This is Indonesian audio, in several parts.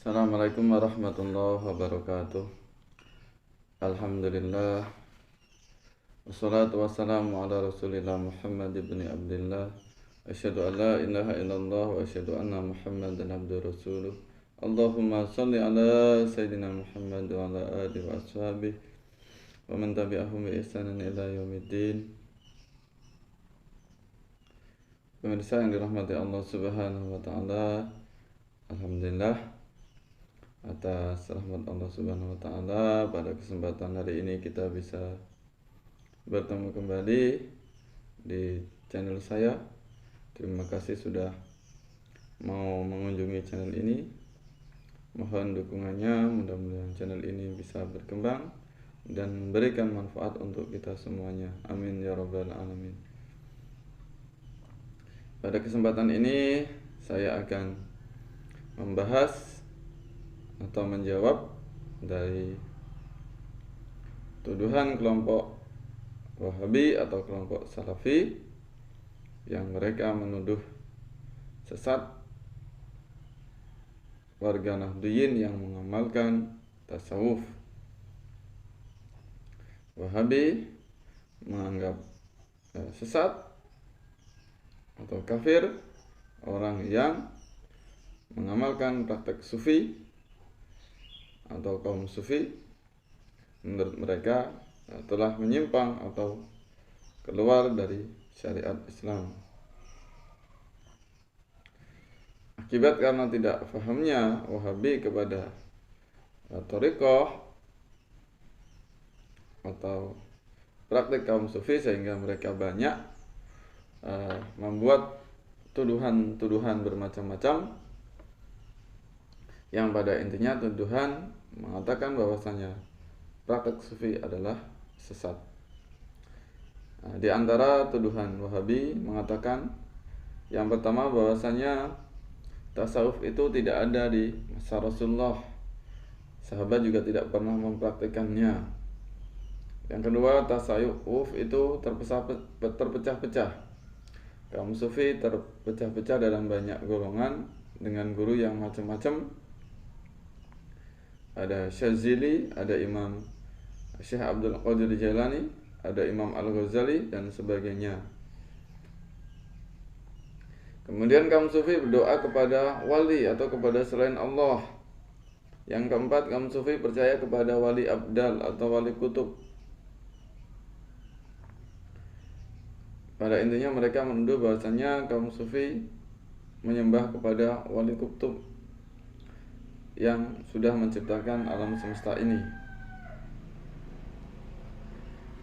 Assalamualaikum warahmatullahi wabarakatuh. Alhamdulillah. Wassalatu wassalamu ala rasulillah Muhammad ibn Abdullah. Asyhadu an la ilaha illallah wa asyhadu anna Muhammadan abduhu rasuluh. Allahumma salli ala Sayyidina Muhammad wa ala alihi wa ashabihi wa man tabi'ahum bi ihsanin ila yaumiddin. Pemirsa yang dirahmati Allah Subhanahu wa taala, alhamdulillah, atas rahmat Allah Subhanahu wa taala pada kesempatan hari ini kita bisa bertemu kembali di channel saya. Terima kasih sudah mau mengunjungi channel ini. Mohon dukungannya, mudah-mudahan channel ini bisa berkembang dan memberikan manfaat untuk kita semuanya. Amin ya rabbal alamin. Pada kesempatan ini saya akan membahas atau menjawab dari tuduhan kelompok Wahabi atau kelompok Salafi yang mereka menuduh sesat warga Nahdliyin yang mengamalkan tasawuf. Wahabi menganggap sesat atau kafir orang yang mengamalkan praktek sufi atau kaum sufi. Menurut mereka telah menyimpang atau keluar dari syariat Islam akibat karena tidak fahamnya Wahabi kepada thariqah atau praktek kaum sufi, sehingga mereka banyak membuat tuduhan-tuduhan bermacam-macam yang pada intinya tuduhan mengatakan bahwasanya praktek sufi adalah sesat. Di antara tuduhan Wahabi mengatakan yang pertama bahwasanya tasawuf itu tidak ada di masa Rasulullah. Sahabat juga tidak pernah mempraktekannya. Yang kedua, tasawuf itu terpecah-pecah. Kaum sufi terpecah-pecah dalam banyak golongan dengan guru yang macam-macam. Ada Syazili, ada Imam Syekh Abdul Qadir Jailani, ada Imam Al-Ghazali dan sebagainya. Kemudian kaum sufi berdoa kepada wali atau kepada selain Allah. Yang keempat, kaum sufi percaya kepada wali abdal atau wali kutub. Pada intinya mereka menuduh bahwasanya kaum sufi menyembah kepada wali kutub yang sudah menciptakan alam semesta ini.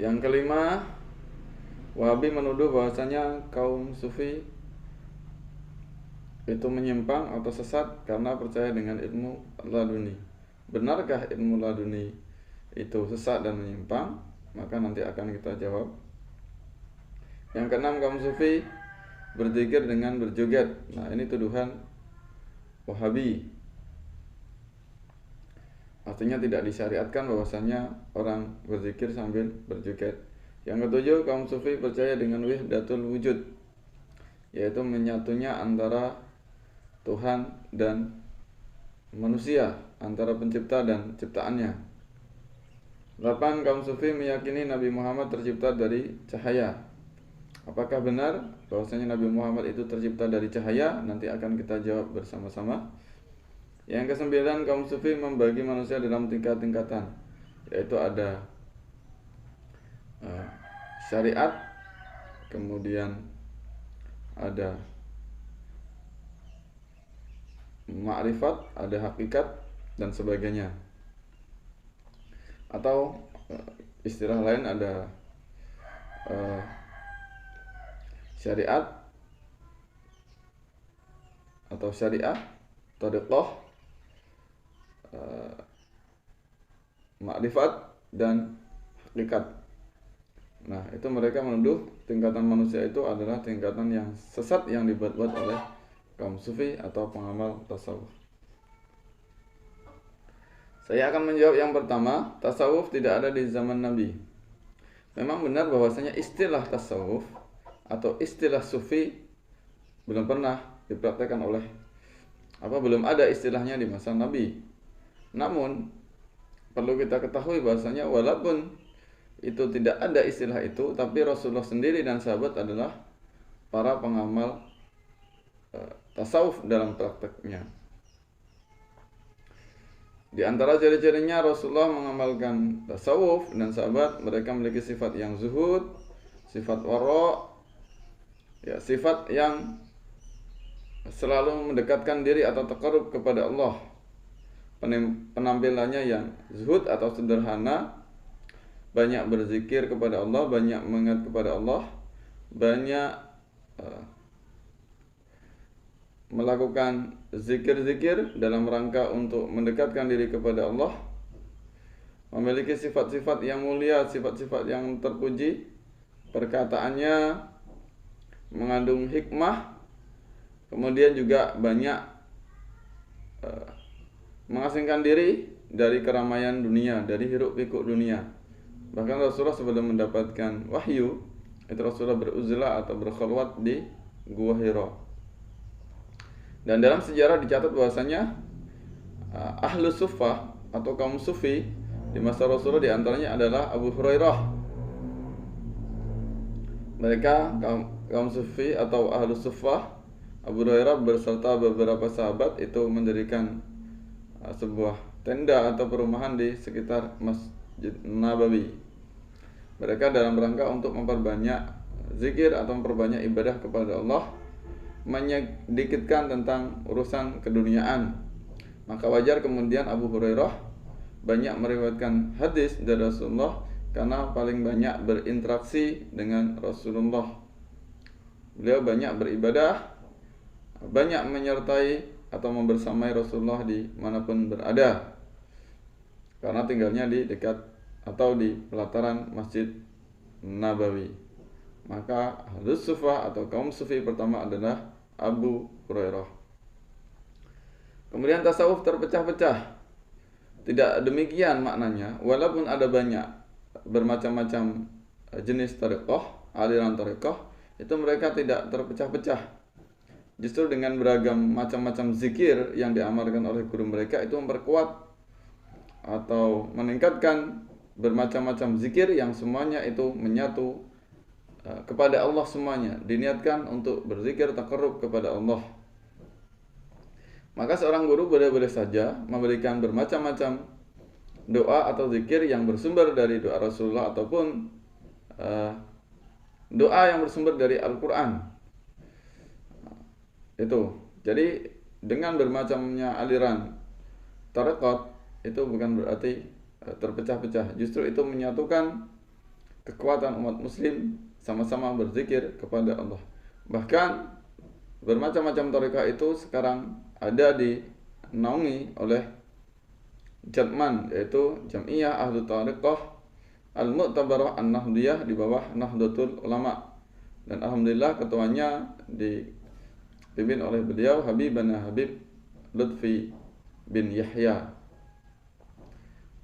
Yang kelima, Wahabi menuduh bahwasanya kaum sufi itu menyimpang atau sesat karena percaya dengan ilmu laduni. Benarkah ilmu laduni itu sesat dan menyimpang? Maka nanti akan kita jawab. Yang keenam, kaum sufi berzikir dengan berjoget. Nah, ini tuduhan Wahabi. Artinya tidak disyariatkan bahwasanya orang berzikir sambil berjoget. Yang ketujuh, kaum sufi percaya dengan wahdatul wujud, yaitu menyatunya antara Tuhan dan manusia, antara pencipta dan ciptaannya. 8, kaum sufi meyakini Nabi Muhammad tercipta dari cahaya. Apakah benar bahwasanya Nabi Muhammad itu tercipta dari cahaya? Nanti akan kita jawab bersama-sama. Yang kesembilan, kaum sufi membagi manusia dalam tingkat-tingkatan, yaitu ada syariat, kemudian ada ma'rifat, ada hakikat dan sebagainya. Atau istilah lain ada syariat atau syariah, thariqah, ma'rifat dan hakikat. Nah, itu mereka menuduh tingkatan manusia itu adalah tingkatan yang sesat yang dibuat-buat oleh kaum sufi atau pengamal tasawuf. Saya akan menjawab yang pertama, tasawuf tidak ada di zaman Nabi. Memang benar bahwasanya istilah tasawuf atau istilah sufi belum pernah dipraktekkan oleh belum ada istilahnya di masa Nabi. Namun perlu kita ketahui bahwasanya walaupun itu tidak ada istilah itu, tapi Rasulullah sendiri dan sahabat adalah para pengamal tasawuf dalam prakteknya. Di antara ciri-cirinya Rasulullah mengamalkan tasawuf dan sahabat mereka memiliki sifat yang zuhud, sifat wara, ya, sifat yang selalu mendekatkan diri atau taqarrub kepada Allah. Penampilannya yang zuhud atau sederhana, banyak berzikir kepada Allah, banyak mengingat kepada Allah, banyak melakukan zikir-zikir dalam rangka untuk mendekatkan diri kepada Allah, memiliki sifat-sifat yang mulia, sifat-sifat yang terpuji, perkataannya mengandung hikmah, kemudian juga banyak mengasingkan diri dari keramaian dunia, dari hiruk-pikuk dunia. Bahkan Rasulullah sebelum mendapatkan wahyu, itu Rasulullah beruzlah atau berkhulwat di Gua Hira. Dan dalam sejarah dicatat bahwasanya ahlu suffah atau kaum sufi di masa Rasulullah diantaranya adalah Abu Hurairah. Mereka kaum sufi atau ahlu suffah, Abu Hurairah beserta beberapa sahabat itu mendirikan sebuah tenda atau perumahan di sekitar Masjid Nabawi. Mereka dalam rangka untuk memperbanyak zikir atau memperbanyak ibadah kepada Allah, menyedikitkan tentang urusan keduniaan. Maka wajar kemudian Abu Hurairah banyak meriwayatkan hadis dari Rasulullah karena paling banyak berinteraksi dengan Rasulullah. Beliau banyak beribadah, banyak menyertai atau membersamai Rasulullah di manapun berada, karena tinggalnya di dekat atau di pelataran Masjid Nabawi. Maka Ahlus Suffah atau kaum sufi pertama adalah Abu Hurairah. Kemudian tasawuf terpecah-pecah. Tidak demikian maknanya, walaupun ada banyak bermacam-macam jenis thariqah, aliran thariqah, itu mereka tidak terpecah-pecah. Justru dengan beragam macam-macam zikir yang diamalkan oleh guru mereka itu memperkuat atau meningkatkan bermacam-macam zikir yang semuanya itu menyatu kepada Allah, semuanya diniatkan untuk berzikir taqarrub kepada Allah. Maka seorang guru boleh-boleh saja memberikan bermacam-macam doa atau zikir yang bersumber dari doa Rasulullah ataupun doa yang bersumber dari Al-Quran. Itu. Jadi dengan bermacamnya aliran tarekat itu bukan berarti terpecah-pecah. Justru itu menyatukan kekuatan umat muslim sama-sama berzikir kepada Allah. Bahkan bermacam-macam tarekat itu sekarang ada dinaungi oleh Jatman, yaitu Jam'iyah Ahlu Tariqah Al-Mu'tabarah An-Nahdiyah di bawah Nahdlatul Ulama. Dan alhamdulillah ketuanya dipimpin oleh beliau Habibana Habib Lutfi bin Yahya,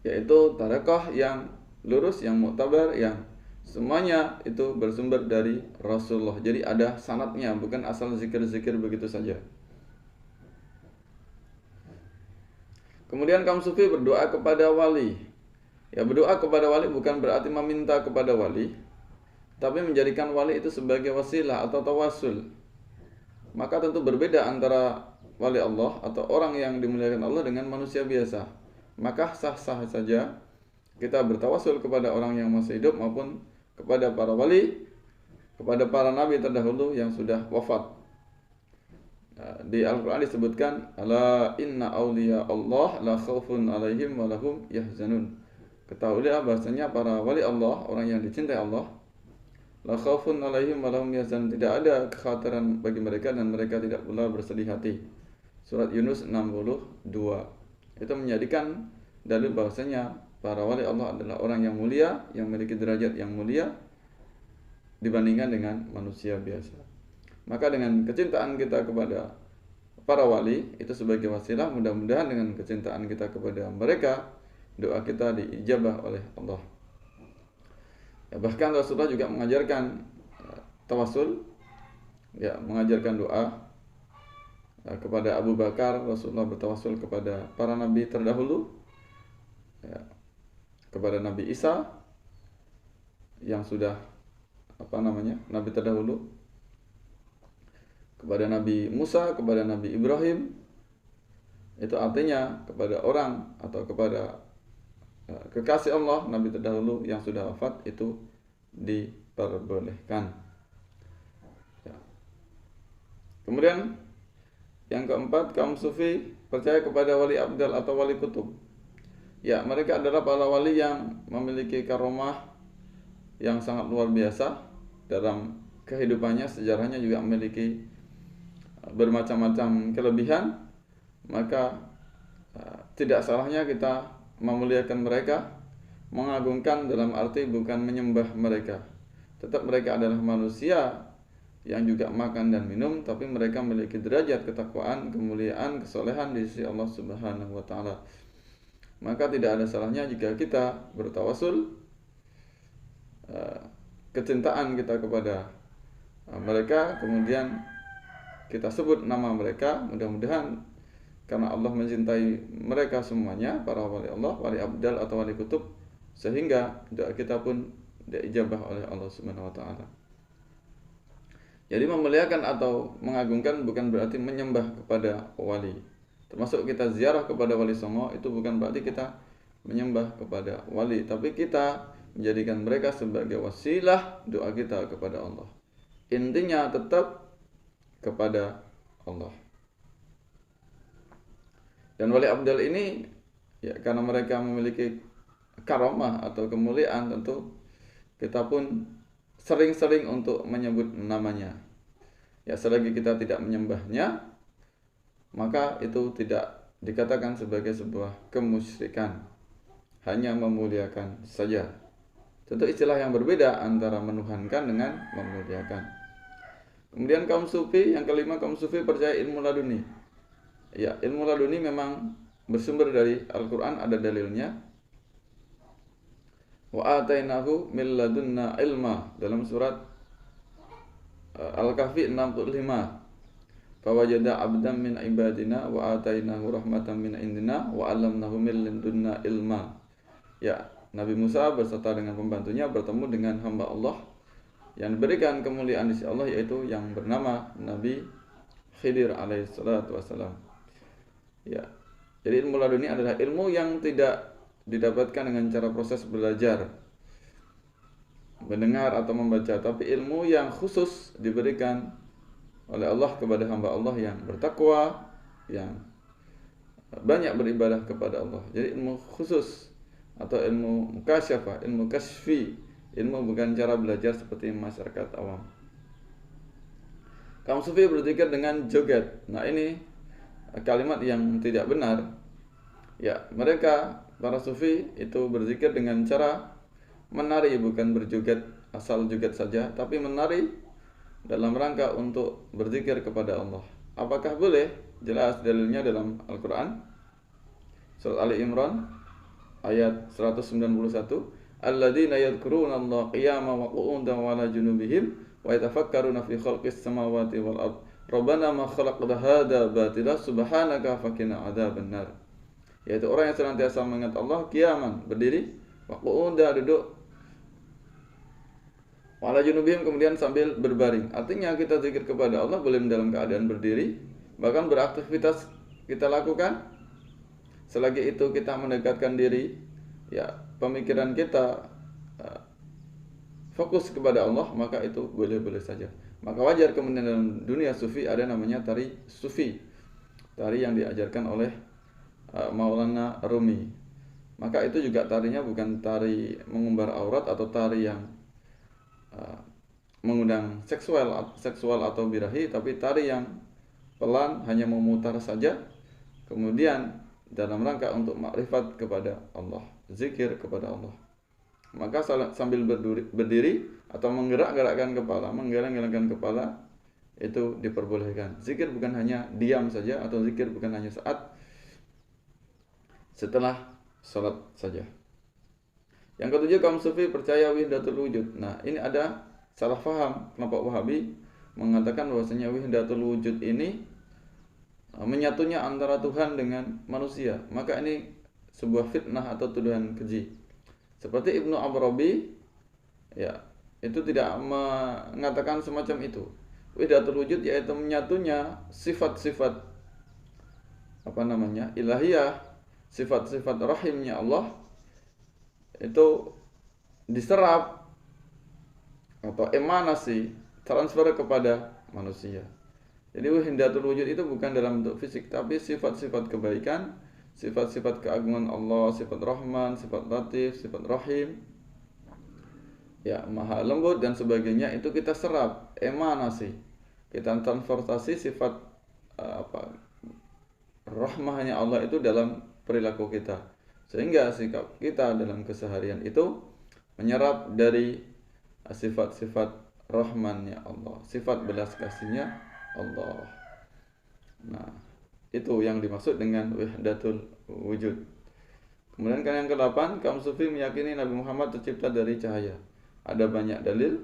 yaitu tarekat yang lurus, yang mu'tabar, yang semuanya itu bersumber dari Rasulullah. Jadi ada sanadnya, bukan asal zikir-zikir begitu saja. Kemudian kaum sufi berdoa kepada wali. Ya, berdoa kepada wali bukan berarti meminta kepada wali, tapi menjadikan wali itu sebagai wasilah atau tawasul. Maka tentu berbeda antara wali Allah atau orang yang dimuliakan Allah dengan manusia biasa. Maka sah-sah saja kita bertawasul kepada orang yang masih hidup maupun kepada para wali, kepada para nabi terdahulu yang sudah wafat. Di Al-Quran disebutkan, ala inna awliya Allah la khawfun alaihim wa lahum yahzanun. Ketahuilah bahasanya para wali Allah, orang yang dicintai Allah, la khawfun alaihim wa lahum yahzanun, tidak ada kekhawatiran bagi mereka dan mereka tidak pula bersedih hati. Surat Yunus 62. Itu menjadikan dalil bahasanya para wali Allah adalah orang yang mulia, yang memiliki derajat yang mulia dibandingkan dengan manusia biasa. Maka dengan kecintaan kita kepada para wali itu sebagai wasilah, mudah-mudahan dengan kecintaan kita kepada mereka, doa kita diijabah oleh Allah. Ya, bahkan Rasulullah juga mengajarkan tawasul, ya, mengajarkan doa kepada Abu Bakar, Rasulullah bertawasul kepada para nabi terdahulu, ya, kepada Nabi Isa yang sudah nabi terdahulu, kepada Nabi Musa, kepada Nabi Ibrahim. Itu artinya kepada orang atau kepada kekasih Allah, nabi terdahulu yang sudah wafat itu diperbolehkan. Ya. Kemudian yang keempat, kaum sufi percaya kepada wali abdal atau wali kutub. Ya, mereka adalah para wali yang memiliki karomah yang sangat luar biasa dalam kehidupannya, sejarahnya juga memiliki bermacam-macam kelebihan. Maka tidak salahnya kita memuliakan mereka, mengagungkan dalam arti bukan menyembah mereka. Tetap mereka adalah manusia yang juga makan dan minum, tapi mereka memiliki derajat ketakwaan, kemuliaan, kesolehan di sisi Allah Subhanahu wa taala. Maka tidak ada salahnya jika kita bertawasul kecintaan kita kepada mereka, kemudian kita sebut nama mereka. Mudah-mudahan karena Allah mencintai mereka semuanya, para wali Allah, wali abdal atau wali kutub, sehingga doa kita pun diijabah oleh Allah Subhanahu wa taala. Jadi memuliakan atau mengagungkan bukan berarti menyembah kepada wali. Termasuk kita ziarah kepada Wali Songo, itu bukan berarti kita menyembah kepada wali, tapi kita menjadikan mereka sebagai wasilah doa kita kepada Allah. Intinya tetap kepada Allah. Dan wali abdal ini ya karena mereka memiliki karomah atau kemuliaan, tentu kita pun sering-sering untuk menyebut namanya. Ya, selagi kita tidak menyembahnya, maka itu tidak dikatakan sebagai sebuah kemusyrikan, hanya memuliakan saja. Tentu istilah yang berbeda antara menuhankan dengan memuliakan. Kemudian kaum sufi, yang kelima, kaum sufi percaya ilmu laduni. Ya, ilmu laduni memang bersumber dari Al-Quran, ada dalilnya. Wa atainahu min ladunna ilma, dalam surat Al-Kahfi 65. Fawajada abdan min ibadina wa atainahu rahmatan min indina wa 'allamnahu min ladunna ilma. Ya, Nabi Musa beserta dengan pembantunya bertemu dengan hamba Allah yang diberikan kemuliaan di sisi Allah, yaitu yang bernama Nabi Khidir alaihissalatu wassalam. Ya. Jadi ilmu laduni adalah ilmu yang tidak didapatkan dengan cara proses belajar, mendengar atau membaca, tapi ilmu yang khusus diberikan oleh Allah kepada hamba Allah yang bertakwa, yang banyak beribadah kepada Allah. Jadi ilmu khusus atau ilmu mukasyafah, ilmu kasfi, ilmu bukan cara belajar seperti masyarakat awam. Kaum sufi berzikir dengan joget. Nah, ini kalimat yang tidak benar. Ya, mereka para sufi itu berzikir dengan cara menari, bukan berjoget asal joget saja, tapi menari dalam rangka untuk berzikir kepada Allah. Apakah boleh? Jelas dalilnya dalam Al-Quran, surat Ali Imran ayat 191. Alladzina yadhkuruna Allah qiyaman wa qu'udan wa 'ala junubihim wa yatafakkaruna fi khalqis samawati wal ard. Rabbana ma khalaqta hadza batila subhanaka faqina 'adzabannar. Yaitu orang yang senantiasa mengingat Allah qiyaman, berdiri, wa qu'udan, duduk, wala junubihim, kemudian sambil berbaring. Artinya kita zikir kepada Allah boleh dalam keadaan berdiri, bahkan beraktivitas kita lakukan. Selagi itu kita mendekatkan diri, ya, pemikiran kita fokus kepada Allah, maka itu boleh-boleh saja. Maka wajar kemudian dalam dunia sufi ada namanya tari sufi, tari yang diajarkan oleh Maulana Rumi. Maka itu juga tarinya bukan tari mengumbar aurat atau tari yang mengundang seksual atau birahi, tapi tari yang pelan, hanya memutar saja, kemudian dalam rangka untuk makrifat kepada Allah, zikir kepada Allah. Maka sambil berdiri atau menggerak-gerakkan kepala, menggeleng-gelengkan kepala, itu diperbolehkan. Zikir bukan hanya diam saja, atau zikir bukan hanya saat setelah sholat saja. Yang ketujuh, kaum sufi percaya wahdatul wujud. Nah, ini ada salah faham. Kelompok Wahabi mengatakan bahwasanya wahdatul wujud ini menyatunya antara Tuhan dengan manusia, maka ini sebuah fitnah atau tuduhan keji. Seperti Ibnu Arabi, ya, itu tidak mengatakan semacam itu. Wahdatul wujud yaitu menyatunya sifat-sifat ilahiyah, sifat-sifat rahimnya Allah itu diserap atau emanasi, transfer kepada manusia. Jadi wahdatul wujud itu bukan dalam bentuk fisik, tapi sifat-sifat kebaikan, sifat-sifat keagungan Allah, sifat Rahman, sifat Latif, sifat Rahim, ya, maha lembut dan sebagainya, itu kita serap, emanasi, kita transportasi sifat rahmahnya Allah itu dalam perilaku kita, sehingga sikap kita dalam keseharian itu menyerap dari sifat-sifat rahmannya Allah, sifat belas kasihnya Allah. Nah, itu yang dimaksud dengan wahdatul wujud. Kemudian yang ke-8, kaum sufi meyakini Nabi Muhammad tercipta dari cahaya. Ada banyak dalil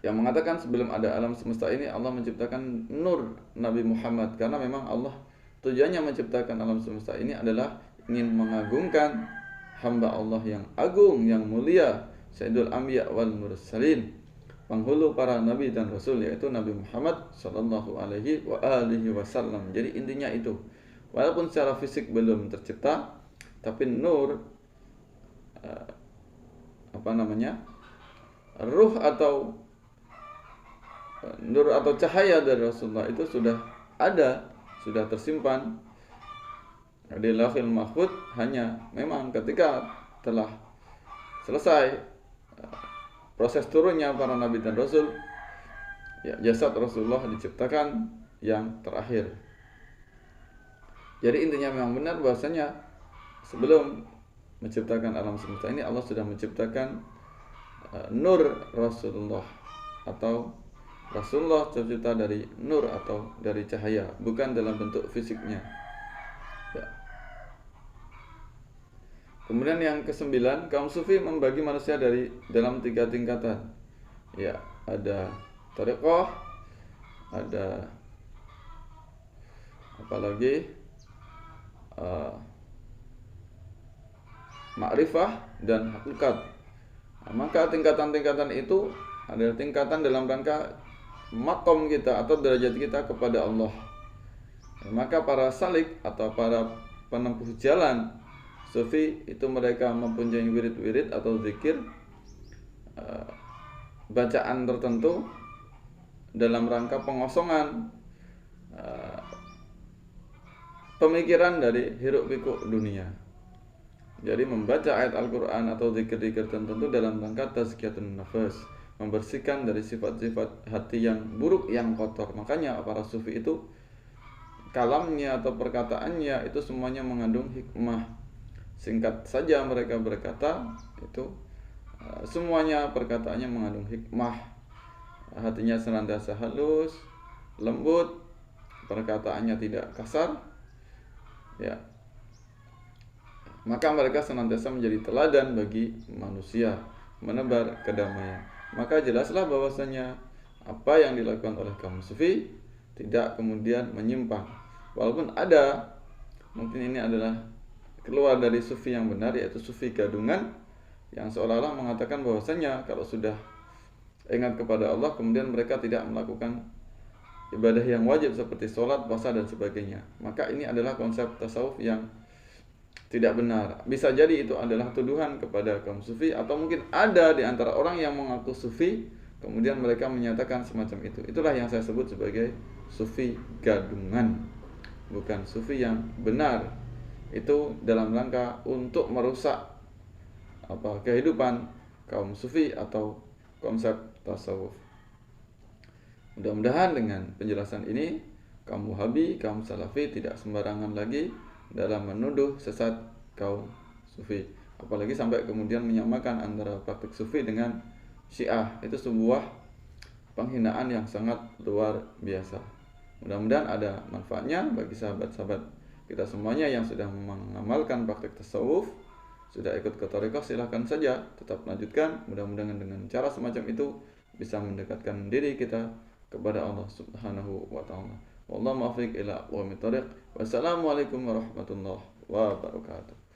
yang mengatakan sebelum ada alam semesta ini Allah menciptakan nur Nabi Muhammad, karena memang Allah tujuannya menciptakan alam semesta ini adalah ingin mengagungkan hamba Allah yang agung, yang mulia, Sayyidul Anbiya wal Mursalin, penghulu para nabi dan rasul, yaitu Nabi Muhammad sallallahu alaihi wasallam. Jadi intinya itu, walaupun secara fisik belum tercipta, tapi nur ruh atau nur atau cahaya dari Rasulullah itu sudah ada, sudah tersimpan di Lauhil Mahfuz. Hanya memang ketika telah selesai proses turunnya para nabi dan rasul, ya, jasad Rasulullah diciptakan yang terakhir. Jadi intinya memang benar bahwasanya sebelum menciptakan alam semesta ini Allah sudah menciptakan nur Rasulullah, atau Rasulullah tercipta dari nur atau dari cahaya, bukan dalam bentuk fisiknya, ya. Kemudian yang ke-9, kaum sufi membagi manusia dalam 3 tingkatan. Ya, ada thariqah, ada apalagi ma'rifah dan hakikat. Maka tingkatan-tingkatan itu adalah tingkatan dalam rangka makom kita atau derajat kita kepada Allah. Maka para salik atau para penempuh jalan sufi itu mereka mempunyai wirid-wirid atau zikir, bacaan tertentu dalam rangka pengosongan pemikiran dari hiruk pikuk dunia. Jadi membaca ayat Al-Quran atau zikir-zikir tertentu dalam rangka tazkiyatun nafas, membersihkan dari sifat-sifat hati yang buruk, yang kotor. Makanya para sufi itu kalamnya atau perkataannya itu semuanya mengandung hikmah. Singkat saja mereka berkata itu semuanya perkataannya mengandung hikmah. Hatinya senantiasa halus, lembut, perkataannya tidak kasar, ya. Maka mereka senantiasa menjadi teladan bagi manusia, menebar kedamaian. Maka jelaslah bahwasanya apa yang dilakukan oleh kaum sufi tidak kemudian menyimpang. Walaupun ada, mungkin ini adalah keluar dari sufi yang benar, yaitu sufi gadungan, yang seolah-olah mengatakan bahwasanya kalau sudah ingat kepada Allah kemudian mereka tidak melakukan ibadah yang wajib seperti sholat, puasa dan sebagainya. Maka ini adalah konsep tasawuf yang tidak benar. Bisa jadi itu adalah tuduhan kepada kaum sufi, atau mungkin ada di antara orang yang mengaku sufi kemudian mereka menyatakan semacam itu. Itulah yang saya sebut sebagai sufi gadungan, bukan sufi yang benar. Itu dalam rangka untuk merusak kehidupan kaum sufi atau konsep tasawuf. Mudah-mudahan dengan penjelasan ini kaum Wahabi, kaum Salafi tidak sembarangan lagi dalam menuduh sesat kaum sufi, apalagi sampai kemudian menyamakan antara praktik sufi dengan Syiah. Itu sebuah penghinaan yang sangat luar biasa. Mudah-mudahan ada manfaatnya bagi sahabat-sahabat kita semuanya yang sudah mengamalkan praktik tasawuf, sudah ikut ke thariqah, silahkan saja tetap lanjutkan. Mudah-mudahan dengan cara semacam itu bisa mendekatkan diri kita kepada Allah Subhanahu wa ta'ala. Wallahu muwaffiq ila aqwamit thoriq. Wassalamualaikum warahmatullahi wabarakatuh.